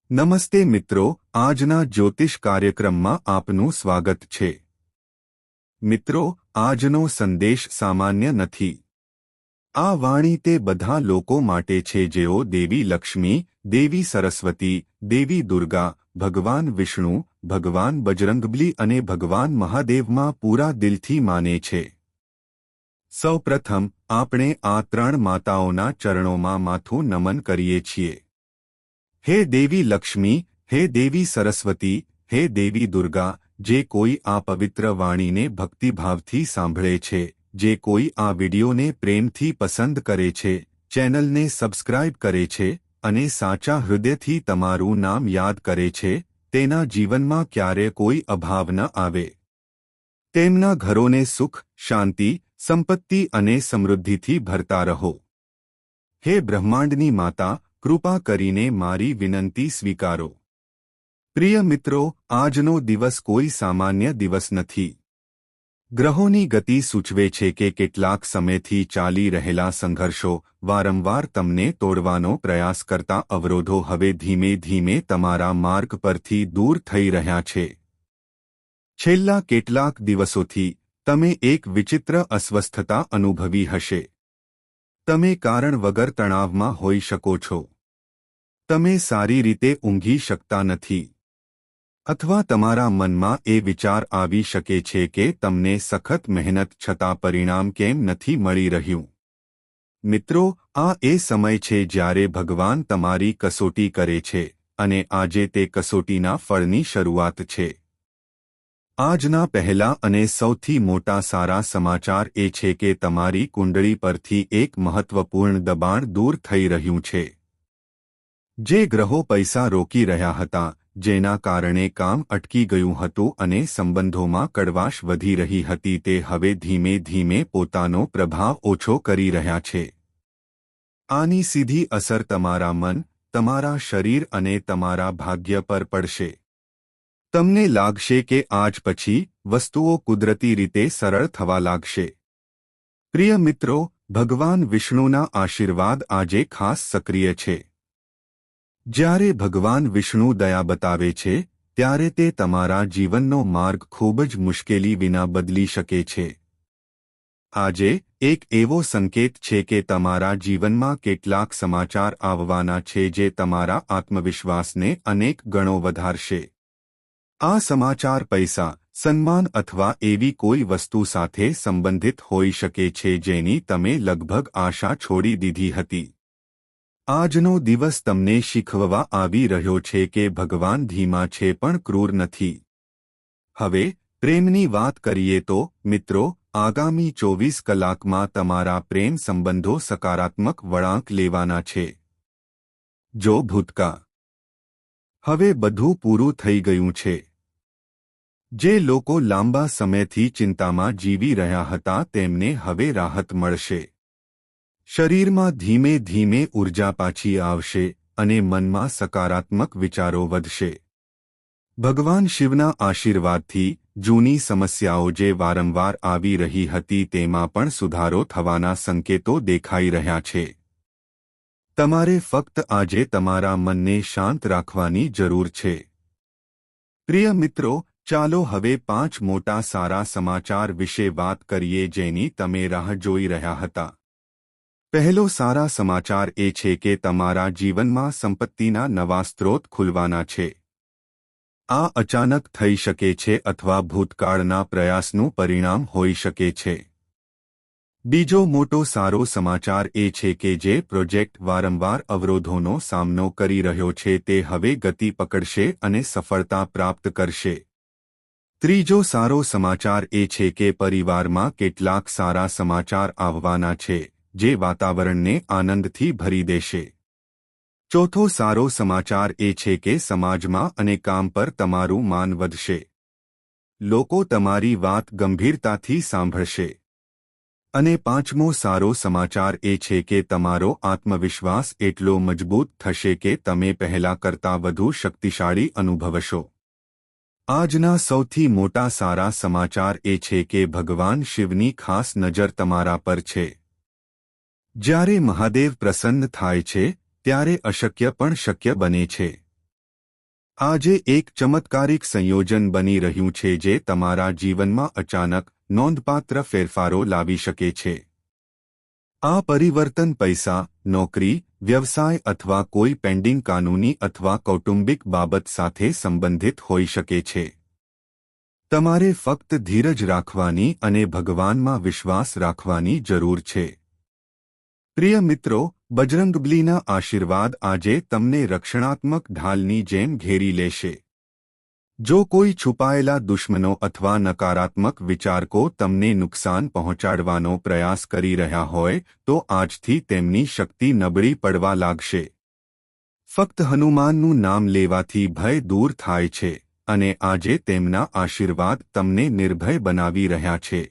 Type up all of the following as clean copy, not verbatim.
નમસ્તે મિત્રો, આજના જ્યોતિષ કાર્યક્રમમાં આપનું સ્વાગત છે। મિત્રો, આજનો સંદેશ સામાન્ય નથી। આ વાણી તે બધા લોકો માટે છે જેઓ દેવી લક્ષ્મી, દેવી સરસ્વતી, દેવી દુર્ગા, ભગવાન વિષ્ણુ, ભગવાન બજરંગબલી અને ભગવાન મહાદેવમાં પૂરા દિલથી માને છે। સૌપ્રથમ આપણે આ ત્રણ માતાઓના ચરણોમાં માથું નમન કરીએ છીએ। હે દેવી લક્ષ્મી, હે દેવી સરસ્વતી, હે દેવી દુર્ગા, જે કોઈ આ પવિત્ર વાણીને ભક્તિભાવથી સાંભળે છે, જે કોઈ આ વિડિયોને પ્રેમથી પસંદ કરે છે, ચેનલને સબસ્ક્રાઇબ કરે છે અને સાચા હૃદયથી તમારું નામ યાદ કરે છે, તેના જીવનમાં ક્યારે કોઈ અભાવ ન આવે। તેમના ઘરોને સુખ, શાંતિ, સંપત્તિ અને સમૃદ્ધિથી ભરતા રહો। હે બ્રહ્માંડની માતા, કૃપા કરીને મારી વિનંતી સ્વીકારો। પ્રિય મિત્રો, આજનો દિવસ કોઈ સામાન્ય દિવસ નથી। ગ્રહોની ગતિ સૂચવે છે કે કેટલાક સમયથી ચાલી રહેલા સંઘર્ષો, વારંવાર તમને તોડવાનો પ્રયાસ કરતા અવરોધો હવે ધીમે ધીમે તમારા માર્ગ પરથી દૂર થઈ રહ્યા છે। છેલ્લા કેટલાક દિવસોથી તમે એક વિચિત્ર અસ્વસ્થતા અનુભવી હશે। તમે કારણ વગર તણાવમાં હોઈ શકો છો। તમે સારી રીતે ઊંઘી શકતા નથી, અથવા તમારા મનમાં એ વિચાર આવી શકે છે કે તમને સખત મહેનત છતાં પરિણામ કેમ નથી મળી રહ્યું। મિત્રો, આ એ સમય છે જ્યારે ભગવાન તમારી કસોટી કરે છે અને આજે તે કસોટીના ફળની શરૂઆત છે। આજના પહેલા અને સૌથી મોટા સારા સમાચાર એ છે કે તમારી કુંડળી પરથી એક મહત્વપૂર્ણ દબાણ દૂર થઈ રહ્યું છે। જે ગ્રહો પૈસા રોકી રહ્યા હતા, જેના કારણે કામ અટકી ગયું હતું અને સંબંધોમાં કડવાશ વધી રહી હતી, તે હવે ધીમે ધીમે પોતાનો પ્રભાવ ઓછો કરી રહ્યા છે। આની સીધી અસર તમારા મન, તમારા શરીર અને તમારા ભાગ્ય પર પડશે। તમને લાગશે કે આજ પછી વસ્તુઓ કુદરતી રીતે સરળ થવા લાગશે। પ્રિય મિત્રો, ભગવાન વિષ્ણુના આશીર્વાદ આજે ખાસ સક્રિય છે। જ્યારે ભગવાન વિષ્ણુ દયા બતાવે છે, ત્યારે તે તમારા જીવનનો માર્ગ ખૂબ જ મુશ્કેલી વિના બદલી શકે છે। આજે એક એવો સંકેત છે કે તમારા જીવનમાં કેટલાક સમાચાર આવવાના છે જે તમારા આત્મવિશ્વાસને અનેક ગણો વધારશે। આ સમાચાર પૈસા, સન્માન અથવા એવી કોઈ વસ્તુ સાથે સંબંધિત હોઈ શકે છે જેની તમે લગભગ આશા છોડી દીધી હતી। આજનો દિવસ તમને શીખવવા આવી રહ્યો છે કે ભગવાન ધીમા છે પણ ક્રૂર નથી। હવે પ્રેમની વાત કરીએ તો મિત્રો, આગામી 24 કલાકમાં તમારા પ્રેમ સંબંધો સકારાત્મક વળાંક લેવાના છે। જો ભૂતકાળ હવે બધું પૂરું થઈ ગયું છે। જે લોકો લાંબા સમયથી ચિંતામાં જીવી રહ્યા હતા તેમને હવે રાહત મળશે। શરીરમાં ધીમે ધીમે ઊર્જા પાછી આવશે અને મનમાં સકારાત્મક વિચારો વધશે। ભગવાન શિવના આશીર્વાદથી જૂની સમસ્યાઓ જે વારંવાર આવી રહી હતી તેમાં પણ સુધારો થવાના સંકેતો દેખાઈ રહ્યા છે। તમારે ફક્ત આજે તમારા મનને શાંત રાખવાની જરૂર છે। પ્રિય મિત્રો, ચાલો હવે 5 મોટા સારા સમાચાર વિશે વાત કરીએ જેની તમે રાહ જોઈ રહ્યા હતા। પહેલો સારા સમાચાર એ છે કે તમારા જીવનમાં સંપત્તિના નવા સ્ત્રોત ખુલવાના છે। આ અચાનક થઈ શકે છે અથવા ભૂતકાળના પ્રયાસનું પરિણામ હોઈ શકે છે। બીજો મોટો સારો સમાચાર એ છે કે જે પ્રોજેક્ટ વારંવાર અવરોધોનો સામનો કરી રહ્યો છે તે હવે ગતિ પકડશે અને સફળતા પ્રાપ્ત કરશે। ત્રીજો સારો સમાચાર એ છે કે પરિવારમાં કેટલાક સારા સમાચાર આવવાના છે જે વાતાવરણને આનંદથી ભરી દેશે। ચોથો સારો સમાચાર એ છે કે સમાજમાં અને કામ પર તમારું માન વધશે। લોકો તમારી વાત ગંભીરતાથી સાંભળશે। અને પાંચમો સારો સમાચાર એ છે કે તમારો આત્મવિશ્વાસ એટલો મજબૂત થશે કે તમે પહેલા કરતાં વધુ શક્તિશાળી અનુભવશો। આજના સૌથી મોટા સારા સમાચાર એ છે કે ભગવાન શિવની ખાસ નજર તમારા પર છે। જ્યારે મહાદેવ પ્રસન્ન થાય છે, ત્યારે અશક્ય પણ શક્ય બને છે। આજે એક ચમત્કારિક સંયોજન બની રહ્યું છે જે તમારા જીવનમાં અચાનક નોંધપાત્ર ફેરફારો લાવી શકે છે. આ પરિવર્તન પૈસા, નોકરી, વ્યવસાય અથવા કોઈ પેન્ડિંગ કાનૂની અથવા કૌટુંબિક બાબત સાથે સંબંધિત હોઈ શકે છે. તમારે ફક્ત ધીરજ રાખવાની અને ભગવાનમાં વિશ્વાસ રાખવાની જરૂર છે. પ્રિય મિત્રો, બજરંગબલીના આશીર્વાદ આજે તમને રક્ષણાત્મક ઢાલની જેમ ઘેરી લેશે. જો કોઈ છુપાયેલા દુશ્મનો અથવા નકારાત્મક વિચારકો તમને નુકસાન પહોંચાડવાનો પ્રયાસ કરી રહ્યા હોય તો આજથી તેમની શક્તિ નબળી પડવા લાગશે. ફક્ત હનુમાનનું નામ લેવાથી ભય દૂર થાય છે અને આજે તેમના આશીર્વાદ તમને નિર્ભય બનાવી રહ્યા છે.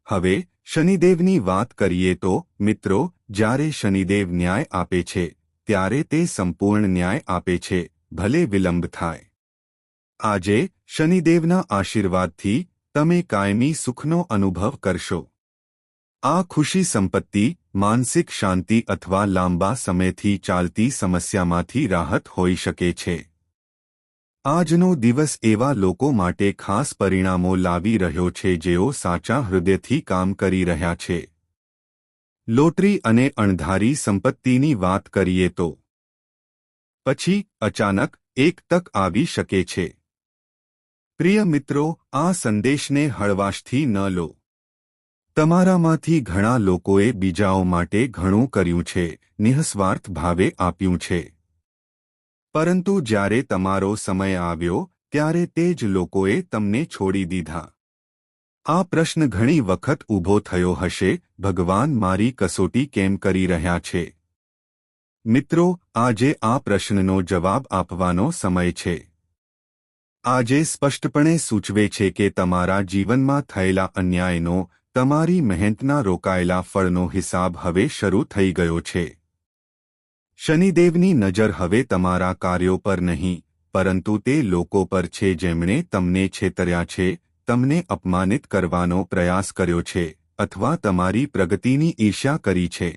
હવે શનિદેવની વાત કરીએ તો મિત્રો, જ્યારે શનિદેવ ન્યાય આપે છે ત્યારે તે સંપૂર્ણ ન્યાય આપે છે, ભલે વિલંબ થાય. આજે શનિદેવના આશીર્વાદથી તમે કાયમી સુખનો અનુભવ કરશો. આ ખુશી સંપત્તિ, માનસિક શાંતિ અથવા લાંબા સમયથી ચાલતી સમસ્યામાંથી રાહત હોઈ શકે છે. આજનો દિવસ એવા લોકો માટે ખાસ પરિણામો લાવી રહ્યો છે જેઓ સાચા હૃદયથી કામ કરી રહ્યા છે. લોટરી અને અણધારી સંપત્તિની વાત કરીએ તો પછી અચાનક એક તક આવી શકે છે. પ્રિય મિત્રો, આ સંદેશને હળવાશથી ન લો. તમારામાંથી ઘણા લોકોએ બીજાઓ માટે ઘણું કર્યું છે, નિઃસ્વાર્થ ભાવે આપ્યું છે. પરંતુ જ્યારે તમારો સમય આવ્યો ત્યારે તે જ લોકોએ તમને છોડી દીધા. આ પ્રશ્ન ઘણી વખત ઊભો થયો હશે, ભગવાન મારી કસોટી કેમ કરી રહ્યા છે? મિત્રો, આજે આ પ્રશ્નનો જવાબ આપવાનો સમય છે. આજે સ્પષ્ટપણે સૂચવે છે કે તમારા જીવનમાં થયેલા અન્યાયનો, તમારી મહેનતના રોકાયેલા ફળનો હિસાબ હવે શરૂ થઈ ગયો છે. શનિદેવની નજર હવે તમારા કાર્યો પર નહીં, પરંતુ તે લોકો પર છે જેમણે તમને છેતર્યા છે, તમને અપમાનિત કરવાનો પ્રયાસ કર્યો છે અથવા તમારી પ્રગતિની ઈર્ષ્યા કરી છે.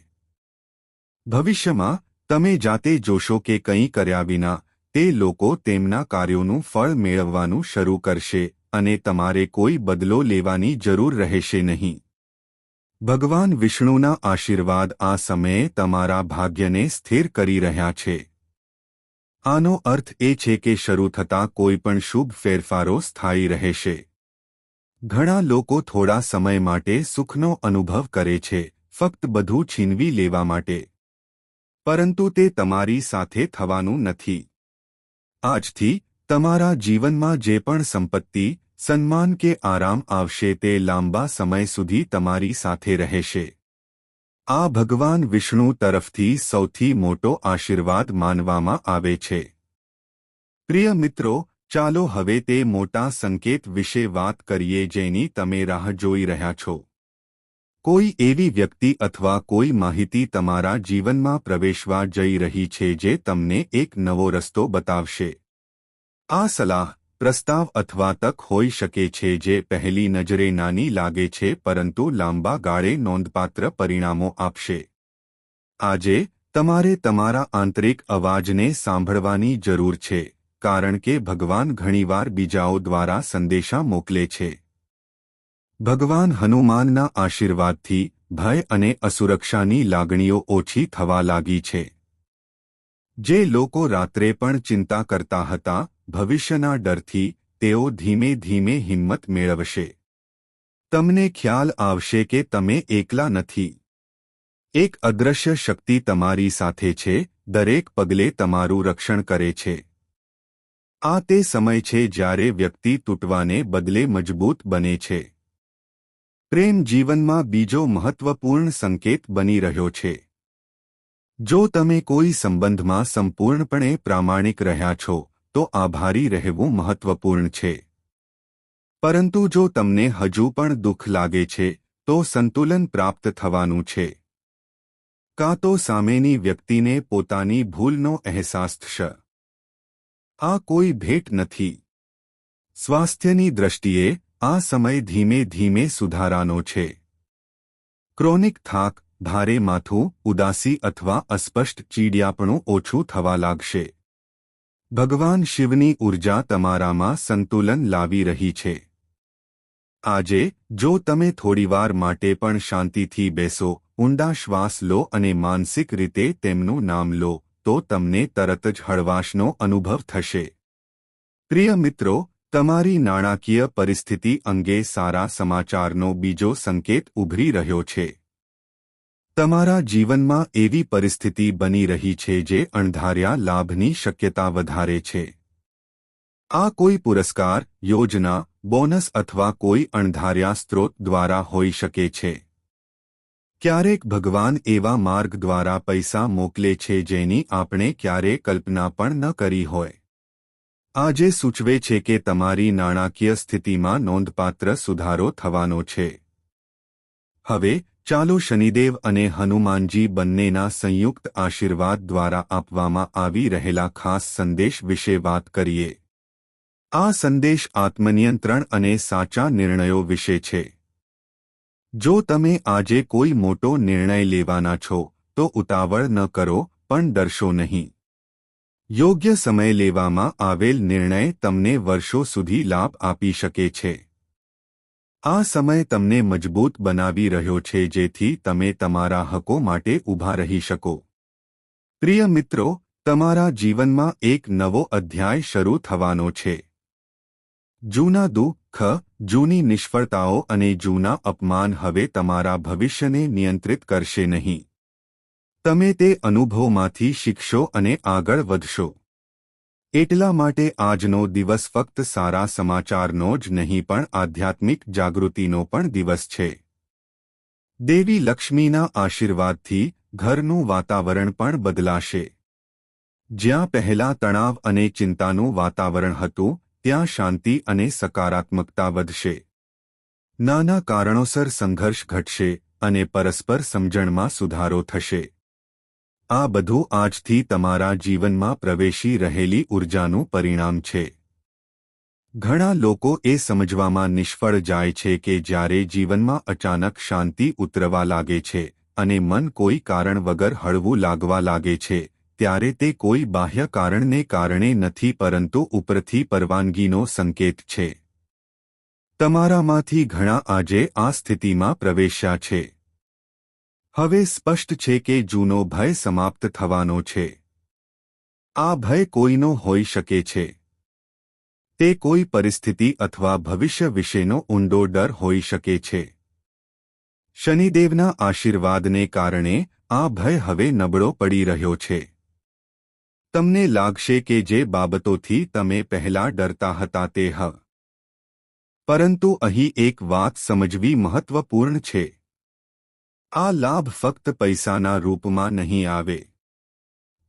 ભવિષ્યમાં તમે જાતે જોશો કે કંઈ કર્યા વિના તે લોકો તેમના કાર્યોનું ફળ મેળવવાનું શરૂ કરશે અને તમારે કોઈ બદલો લેવાની જરૂર રહેશે નહીં. ભગવાન વિષ્ણુના આશીર્વાદ આ સમયે તમારા ભાગ્યને સ્થિર કરી રહ્યા છે. આનો અર્થ એ છે કે શરૂ થતા કોઈપણ શુભ ફેરફારો સ્થાયી રહેશે. ઘણા લોકો થોડા સમય માટે સુખનો અનુભવ કરે છે, ફક્ત બધું છીનવી લેવા માટે. પરંતુ તે તમારી સાથે થવાનું નથી. આજથી તમારા જીવનમાં જે પણ સંપત્તિ, સન્માન કે આરામ આવશે તે લાંબા સમય સુધી તમારી સાથે રહેશે. આ ભગવાન વિષ્ણુ તરફથી સૌથી મોટો આશીર્વાદ માનવામાં આવે છે. પ્રિય મિત્રો, ચાલો હવે તે મોટા સંકેત વિશે વાત કરીએ જેની તમે રાહ જોઈ રહ્યા છો. કોઈ એવી વ્યક્તિ અથવા કોઈ માહિતી તમારા જીવનમાં પ્રવેશવા જઈ રહી છે જે તમને એક નવો રસ્તો બતાવશે. આ સલાહ, પ્રસ્તાવ અથવા તક હોઈ શકે છે જે પહેલી નજરે નાની લાગે છે પરંતુ લાંબા ગાળે નોંધપાત્ર પરિણામો આપશે. આજે તમારે તમારા આંતરિક અવાજને સાંભળવાની જરૂર છે, કારણ કે ભગવાન ઘણીવાર બીજાઓ દ્વારા સંદેશા મોકલે છે. ભગવાન હનુમાનના આશીર્વાદથી ભય અને અસુરક્ષાની લાગણીઓ ઓછી થવા લાગી છે. જે લોકો રાત્રે પણ ચિંતા કરતા હતા, ભવિષ્યના ડરથી, તેઓ ધીમે ધીમે હિંમત મેળવશે. તમને ખ્યાલ આવશે કે તમે એકલા નથી. એક અદૃશ્ય શક્તિ તમારી સાથે છે, દરેક પગલે તમારું રક્ષણ કરે છે. આ તે સમય છે જ્યારે વ્યક્તિ તૂટવાને બદલે મજબૂત બને છે. પ્રેમ જીવનમાં બીજો મહત્વપૂર્ણ સંકેત બની રહ્યો છે. જો તમે કોઈ સંબંધમાં સંપૂર્ણપણે પ્રામાણિક રહ્યા છો, તો આભારી રહેવું મહત્વપૂર્ણ છે. પરંતુ જો તમને હજુ પણ દુઃખ લાગે છે, તો સંતુલન પ્રાપ્ત થવાનું છે. કાં તો સામેની વ્યક્તિને પોતાની ભૂલનો અહેસાસ થશે. આ કોઈ ભેટ નથી. સ્વાસ્થ્યની દ્રષ્ટિએ, આ સમય ધીમે ધીમે સુધારાનો છે. ક્રોનિક થાક, ભારે માથું, ઉદાસી અથવા અસ્પષ્ટ ચીડિયાપણું ઓછું થવા લાગશે. ભગવાન શિવની ઊર્જા તમારામાં સંતુલન લાવી રહી છે. આજે જો તમે થોડીવાર માટે પણ શાંતિથી બેસો, ઊંડા શ્વાસ લો અને માનસિક રીતે તેમનું નામ લો, તો તમને તરત જ હળવાશનો અનુભવ થશે. પ્રિય મિત્રો, તમારી નાણાકીય પરિસ્થિતિ અંગે સારા સમાચારનો બીજો સંકેત ઉભરી રહ્યો છે. તમારા જીવનમાં એવી પરિસ્થિતિ બની રહી છે જે અણધાર્યા લાભની શક્યતા વધારે છે. આ કોઈ પુરસ્કાર, યોજના, બોનસ અથવા કોઈ અણધાર્યા સ્ત્રોત દ્વારા હોઈ શકે છે. ક્યારેક ભગવાન એવા માર્ગ દ્વારા પૈસા મોકલે છે જેની આપણે ક્યારેય કલ્પના પણ ન કરી હોય. આજે સૂચવે છે કે તમારી નાણાકીય સ્થિતિમાં નોંધપાત્ર સુધારો થવાનો છે. હવે ચાલો શનિદેવ અને હનુમાનજી બંનેના સંયુક્ત આશીર્વાદ દ્વારા આપવામાં આવી રહેલા ખાસ સંદેશ વિશે વાત કરીએ. આ સંદેશ આત્મનિયંત્રણ અને સાચા નિર્ણયો વિશે છે. જો તમે આજે કોઈ મોટો નિર્ણય લેવાના છો, તો ઉતાવળ ન કરો, પણ ડરશો નહીં. યોગ્ય સમય લેવામાં આવેલ નિર્ણય તમને વર્ષો સુધી લાભ આપી શકે છે. આ સમય તમને મજબૂત બનાવી રહ્યો છે જેથી તમે તમારા હકો માટે ઊભા રહી શકો. પ્રિય મિત્રો, તમારા જીવનમાં એક નવો અધ્યાય શરૂ થવાનો છે. જૂના દુઃખ, જૂની નિષ્ફળતાઓ અને જૂના અપમાન હવે તમારા ભવિષ્યને નિયંત્રિત કરશે નહીં. તમે તે અનુભવમાંથી શીખશો અને આગળ વધશો. એટલા માટે આજનો દિવસ ફક્ત સારા સમાચારનો જ નહીં પણ આધ્યાત્મિક જાગૃતિનો પણ દિવસ છે. દેવી લક્ષ્મીના આશીર્વાદથી ઘરનું વાતાવરણ પણ બદલાશે. જ્યાં પહેલા તણાવ અને ચિંતાનું વાતાવરણ હતું, ત્યાં શાંતિ અને સકારાત્મકતા વધશે. નાના કારણોસર સંઘર્ષ ઘટશે અને પરસ્પર સમજણમાં સુધારો થશે. આ બધું આજથી તમારા જીવનમાં પ્રવેશી રહેલી ઊર્જાનું પરિણામ છે. ઘણા લોકો એ સમજવામાં નિષ્ફળ જાય છે કે જ્યારે જીવનમાં અચાનક શાંતિ ઉતરવા લાગે છે અને મન કોઈ કારણ વગર હળવું લાગવા લાગે છે, ત્યારે તે કોઈ બાહ્ય કારણને કારણે નથી પરંતુ ઉપરથી પરવાનગીનો સંકેત છે. તમારામાંથી ઘણા આજે આ સ્થિતિમાં પ્રવેશ્યા છે. હવે સ્પષ્ટ છે કે જૂનો ભય સમાપ્ત થવાનો છે. આ ભય કોઈનો હોઈ શકે છે. તે કોઈ પરિસ્થિતિ અથવા ભવિષ્ય વિશેનો ઊંડો ડર હોઈ શકે છે. શનિદેવના આશીર્વાદને કારણે આ ભય હવે નબળો પડી રહ્યો છે. તમને લાગશે કે જે બાબતોથી તમે પહેલા ડરતા હતા તે હવે. પરંતુ અહીં એક વાત સમજવી મહત્વપૂર્ણ છે. આ લાભ ફક્ત પૈસાના રૂપમાં નહીં આવે.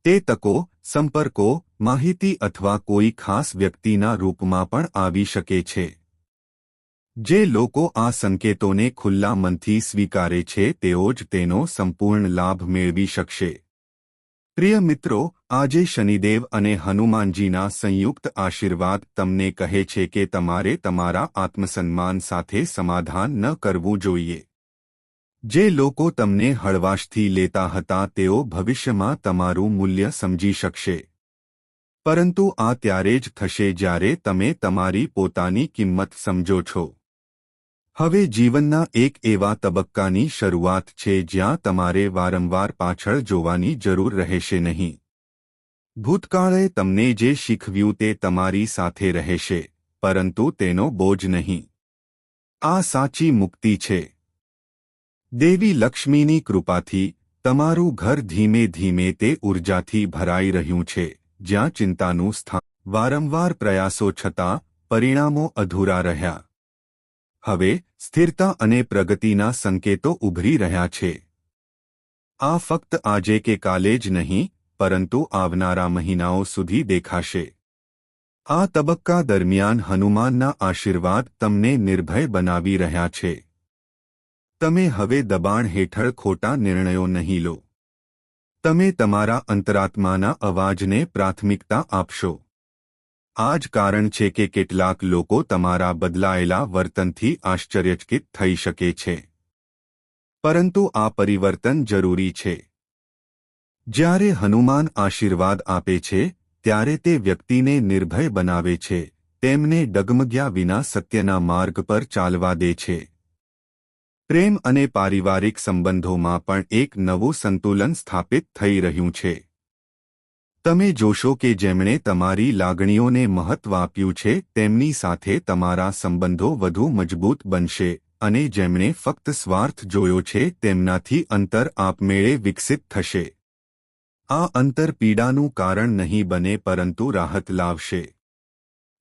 તે તકો, સંપર્કો, માહિતી અથવા કોઈ ખાસ વ્યક્તિના રૂપમાં પણ આવી શકે છે. જે લોકો આ સંકેતોને ખુલ્લા મનથી સ્વીકારે છે તેઓ જ તેનો સંપૂર્ણ લાભ મેળવી શકશે. પ્રિય મિત્રો, આજે શનિદેવ અને હનુમાનજીના સંયુક્ત આશીર્વાદ તમને કહે છે કે તમારે તમારા આત્મસન્માન સાથે સમાધાન ન કરવું જોઈએ. જે લોકો તમને હળવાશથી લેતા હતા તેઓ ભવિષ્યમાં તમારું મૂલ્ય સમજી શકશે. પરંતુ આ ત્યારે જ થશે જ્યારે તમે તમારી પોતાની કિંમત સમજો છો. હવે જીવનના એક એવા તબક્કાની શરૂઆત છે જ્યાં તમારે વારંવાર પાછળ જોવાની જરૂર રહેશે નહીં. ભૂતકાળે તમને જે શીખવ્યું તે તમારી સાથે રહેશે, પરંતુ તેનો બોજ નહીં. આ સાચી મુક્તિ છે. દેવી લક્ષ્મીની કૃપાથી તમારું ઘર ધીમે ધીમે તે ઊર્જાથી ભરાઈ રહ્યું છે જ્યાં ચિંતાનું સ્થાન. વારંવાર પ્રયાસો છતાં પરિણામો અધૂરા રહ્યા. હવે સ્થિરતા અને પ્રગતિના સંકેતો ઉભરી રહ્યા છે. આ ફક્ત આજે કે કાલે જ નહીં, પરંતુ આવનારા મહિનાઓ સુધી દેખાશે. આ તબક્કા દરમિયાન હનુમાનના આશીર્વાદ તમને નિર્ભય બનાવી રહ્યા છે. તમે હવે દબાણ હેઠળ ખોટા નિર્ણયો નહીં લો. તમે તમારા અંતરાત્માના અવાજને પ્રાથમિકતા આપશો. આ જ કારણ છે કે કેટલાક લોકો તમારા બદલાયેલા વર્તનથી આશ્ચર્યચકિત થઈ શકે છે. પરંતુ આ પરિવર્તન જરૂરી છે. જ્યારે હનુમાન આશીર્વાદ આપે છે, ત્યારે તે વ્યક્તિને નિર્ભય બનાવે છે, તેમને ડગમગ્યા વિના સત્યના માર્ગ પર ચાલવા દે છે. પ્રેમ અને પારિવારિક સંબંધોમાં પણ એક નવું સંતુલન સ્થાપિત થઈ રહ્યું છે. તમે જોશો કે જેમણે તમારી લાગણીઓને મહત્વ આપ્યું છે તેમની સાથે તમારા સંબંધો વધુ મજબૂત બનશે, અને જેમણે ફક્ત સ્વાર્થ જોયો છે તેમનાથી અંતર આપમેળે વિકસિત થશે. આ અંતર પીડાનું કારણ નહીં બને પરંતુ રાહત લાવશે.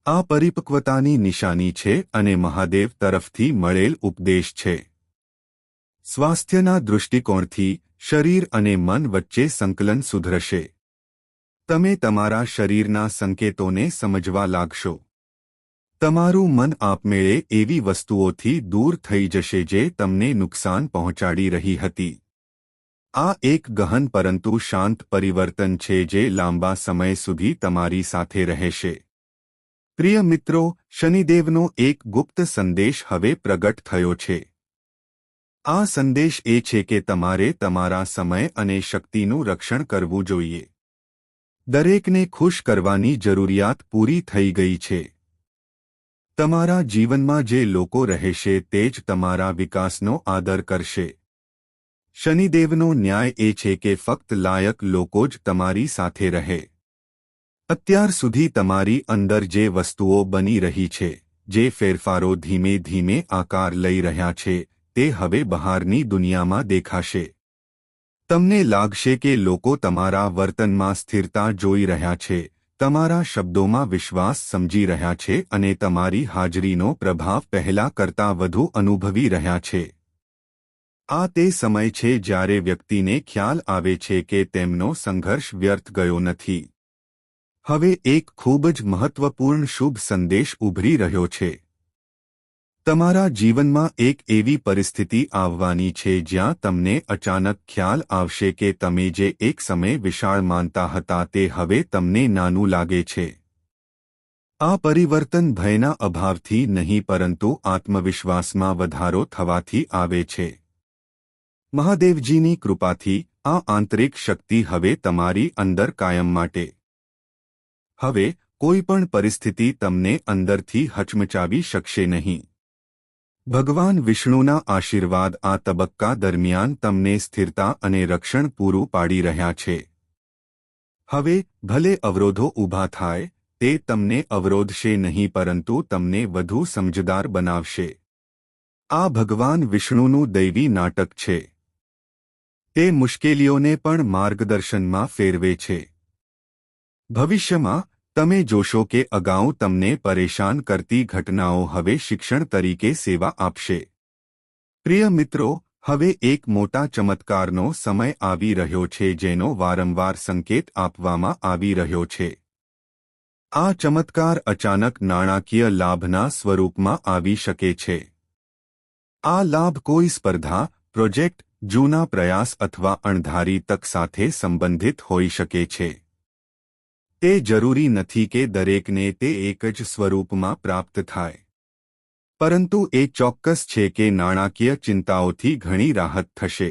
આ પરિપક્વતાની નિશાની છે અને મહાદેવ તરફથી મળેલ ઉપદેશ છે. સ્વાસ્થ્યના દૃષ્ટિકોણથી શરીર અને મન વચ્ચે સંકલન સુધરશે. તમે તમારા શરીરના સંકેતોને સમજવા લાગશો. તમારું મન આપમેળે એવી વસ્તુઓથી દૂર થઈ જશે જે તમને નુકસાન પહોંચાડી રહી હતી. આ એક ગહન પરંતુ શાંત પરિવર્તન છે જે લાંબા સમય સુધી તમારી સાથે રહેશે. પ્રિય મિત્રો, શનિદેવનો એક ગુપ્ત સંદેશ હવે પ્રગટ થયો છે. આ સંદેશ એ છે કે તમારે તમારા સમય અને શક્તિનું રક્ષણ કરવું જોઈએ. દરેકને ખુશ કરવાની જરૂરિયાત પૂરી થઈ ગઈ છે. તમારા જીવનમાં જે લોકો રહેશે તે જ તમારા વિકાસનો આદર કરશે. શનિદેવનો ન્યાય એ છે કે ફક્ત લાયક લોકો જ તમારી સાથે રહે. અત્યાર સુધી તમારી અંદર જે વસ્તુઓ બની રહી છે, જે ફેરફારો ધીમે ધીમે આકાર લઈ રહ્યા છે, તે હવે બહારની દુનિયામાં દેખાશે. તમને લાગશે કે લોકો તમારા વર્તનમાં સ્થિરતા જોઈ રહ્યા છે, તમારા શબ્દોમાં વિશ્વાસ સમજી રહ્યા છે અને તમારી હાજરીનો પ્રભાવ પહેલા કરતાં વધુ અનુભવી રહ્યા છે. આ તે સમય છે જ્યારે વ્યક્તિને ખ્યાલ આવે છે કે તેમનો સંઘર્ષ વ્યર્થ ગયો નથી. હવે એક ખૂબ જ મહત્વપૂર્ણ શુભ સંદેશ ઉભરી રહ્યો છે. તમારા જીવનમાં એક એવી પરિસ્થિતિ આવવાની છે જ્યાં તમને અચાનક ખ્યાલ આવશે કે તમે જે એક સમયે વિશાળ માનતા હતા તે હવે તમને નાનું લાગે છે. આ પરિવર્તન ભયના અભાવથી નહીં પરંતુ આત્મવિશ્વાસમાં વધારો થવાથી આવે છે. મહાદેવજીની કૃપાથી આ આંતરિક શક્તિ હવે તમારી અંદર કાયમ માટે. હવે કોઈપણ પરિસ્થિતિ તમને અંદરથી હચમચાવી શકશે નહીં. ભગવાન વિષ્ણુના આશીર્વાદ આ તબક્કા દરમિયાન તમને સ્થિરતા અને રક્ષણ પૂરું પાડી રહ્યા છે. હવે ભલે અવરોધો ઊભા થાય, તે તમને અવરોધશે નહીં પરંતુ તમને વધુ સમજદાર બનાવશે. આ ભગવાન વિષ્ણુનું દૈવી નાટક છે. તે મુશ્કેલીઓને પણ માર્ગદર્શનમાં ફેરવે છે. ભવિષ્યમાં તમે જોશો કે અગાઉ તમને પરેશાન કરતી ઘટનાઓ હવે શિક્ષણ તરીકે સેવા આપશે. પ્રિય મિત્રો, હવે એક મોટા ચમત્કારનો સમય આવી રહ્યો છે જેનો વારંવાર સંકેત આપવામાં આવી રહ્યો છે. આ ચમત્કાર અચાનક નાણાકીય લાભના સ્વરૂપમાં આવી શકે છે. આ લાભ કોઈ સ્પર્ધા, પ્રોજેક્ટ, જૂના પ્રયાસ અથવા અણધારી તક સાથે સંબંધિત હોઈ શકે છે. તે જરૂરી નથી કે દરેકને તે એક જ સ્વરૂપમાં પ્રાપ્ત થાય. પરંતુ એ ચોક્કસ છે કે નાણાકીય ચિંતાઓથી ઘણી રાહત થશે.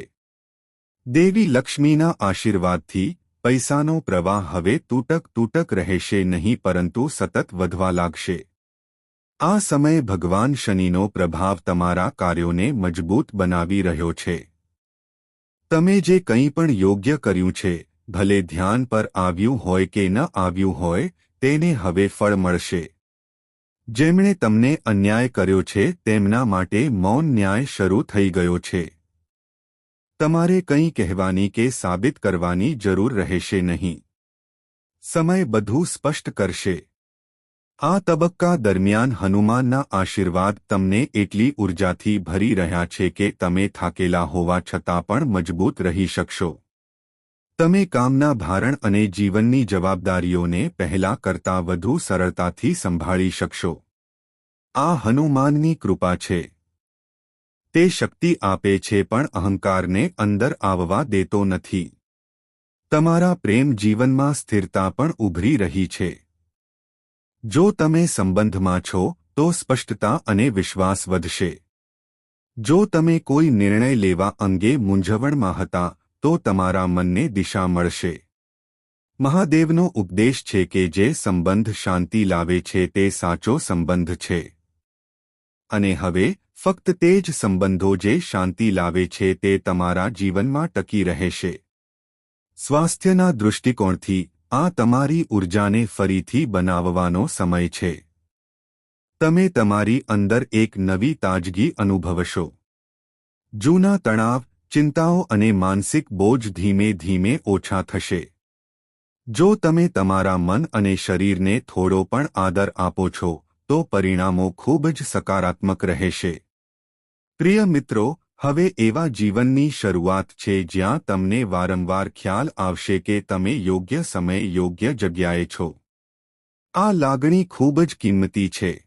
દેવી લક્ષ્મીના આશીર્વાદથી પૈસાનો પ્રવાહ હવે તૂટક રહેશે નહીં પરંતુ સતત વધવા લાગશે. આ સમયે ભગવાન શનિનો પ્રભાવ તમારા કાર્યોને મજબૂત બનાવી રહ્યો છે. તમે જે કંઈ પણ યોગ્ય કર્યું છે, ભલે ધ્યાન પર આવ્યું હોય કે ન આવ્યું હોય, તેને હવે ફળ મળશે. જેમણે તમને અન્યાય કર્યો છે તેમના માટે મૌન ન્યાય શરૂ થઈ ગયો છે. તમારે કંઈ કહેવાની કે સાબિત કરવાની જરૂર રહેશે નહીં. સમય બધું સ્પષ્ટ કરશે. આ તબક્કા દરમિયાન હનુમાનના આશીર્વાદ તમને એટલી ઊર્જાથી ભરી રહ્યા છે કે તમે થાકેલા હોવા છતાં પણ મજબૂત રહી શકશો. તમે કામના ભારણ અને જીવનની જવાબદારીઓને પહેલા કરતાં વધુ સરળતાથી સંભાળી શકશો. આ હનુમાનની કૃપા છે. તે શક્તિ આપે છે પણ અહંકારને અંદર આવવા દેતો નથી. તમારા પ્રેમ જીવનમાં સ્થિરતા પણ ઉભરી રહી છે. જો તમે સંબંધમાં છો તો સ્પષ્ટતા અને વિશ્વાસ વધશે. જો તમે કોઈ નિર્ણય લેવા અંગે મૂંઝવણમાં હતા તો તમારા મનને દિશા મળશે. મહાદેવનો ઉપદેશ છે કે જે સંબંધ શાંતિ લાવે છે તે સાચો સંબંધ છે. અને હવે ફક્ત તે જ સંબંધો જે શાંતિ લાવે છે તે તમારા જીવનમાં ટકી રહેશે. સ્વાસ્થ્યના દૃષ્ટિકોણથી આ તમારી ઊર્જાને ફરીથી બનાવવાનો સમય છે. તમે તમારી અંદર એક નવી તાજગી અનુભવશો. જૂના તણાવ, ચિંતાઓ અને માનસિક બોજ ધીમે ધીમે ઓછા થશે. જો તમે તમારા મન અને શરીરને થોડો પણ આદર આપો છો તો પરિણામો ખૂબ જ સકારાત્મક રહેશે. પ્રિય મિત્રો, હવે એવા જીવનની શરૂઆત છે જ્યાં તમને વારંવાર ખ્યાલ આવશે કે તમે યોગ્ય સમયે યોગ્ય જગ્યાએ છો. આ લાગણી ખૂબ જ કિંમતી છે.